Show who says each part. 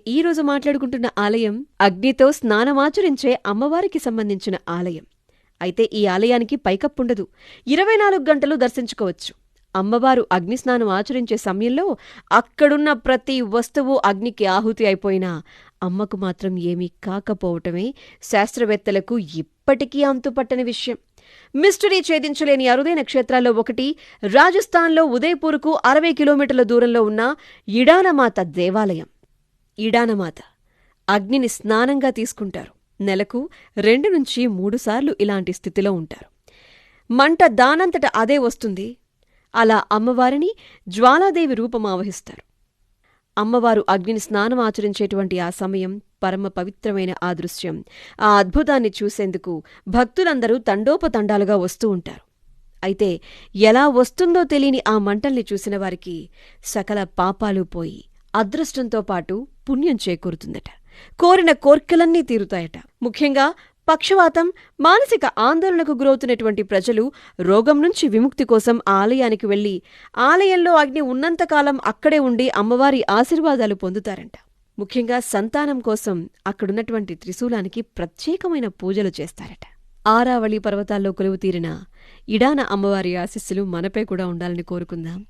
Speaker 1: ఈరోజు మాట్లాడుకుంటున్న ఆలయం అగ్నితో స్నానమాచరించే అమ్మవారికి సంబంధించిన ఆలయం. అయితే ఈ ఆలయానికి పైకప్పుండదు. 24 గంటలు దర్శించుకోవచ్చు. అమ్మవారు అగ్నిస్నానం ఆచరించే సమయంలో అక్కడున్న ప్రతి వస్తువు అగ్నికి ఆహుతి అయిపోయినా అమ్మకు మాత్రం ఏమీ కాకపోవటమే శాస్త్రవేత్తలకు ఇప్పటికీ అంతుపట్టని విషయం. మిస్టరీ ఛేదించలేని అరుదైన క్షేత్రాల్లో ఒకటి రాజస్థాన్లో ఉదయ్పూర్కు 60 కిలోమీటర్ల దూరంలో ఉన్న ఇడానమాత దేవాలయం. ఇడానమాత అగ్నిని స్నానంగా తీసుకుంటారు. నెలకు 2 నుంచి 3 సార్లు ఇలాంటి స్థితిలో ఉంటారు. మంట దానంతట అదే వస్తుంది. అలా అమ్మవారిని జ్వాలాదేవి రూపం ఆవహిస్తారు. అమ్మవారు అగ్నిని స్నానం ఆచరించేటువంటి ఆ సమయం, పరమ పవిత్రమైన ఆ దృశ్యం, ఆ అద్భుతాన్ని చూసేందుకు భక్తులందరూ తండోపతండాలుగా వస్తూ ఉంటారు. అయితే ఎలా వస్తుందో తెలియని ఆ మంటల్ని చూసిన వారికి సకల పాపాలు పోయి అదృష్టంతో పాటు పుణ్యం చేకూరుతుందట. కోరిన కోర్కెలన్నీ తీరుతాయట. ముఖ్యంగా పక్షవాతం, మానసిక ఆందోళనకు గురవుతున్నటువంటి ప్రజలు రోగం నుంచి విముక్తి కోసం ఆలయానికి వెళ్లి ఆలయంలో అగ్ని ఉన్నంతకాలం అక్కడే ఉండి అమ్మవారి ఆశీర్వాదాలు పొందుతారంట. ముఖ్యంగా సంతానం కోసం అక్కడున్నటువంటి త్రిశూలానికి ప్రత్యేకమైన పూజలు చేస్తారట. ఆరావళి పర్వతాల్లో కొలువు తీరిన ఇడాన అమ్మవారి ఆశీస్సులు మనపై కూడా ఉండాలని కోరుకుందాం.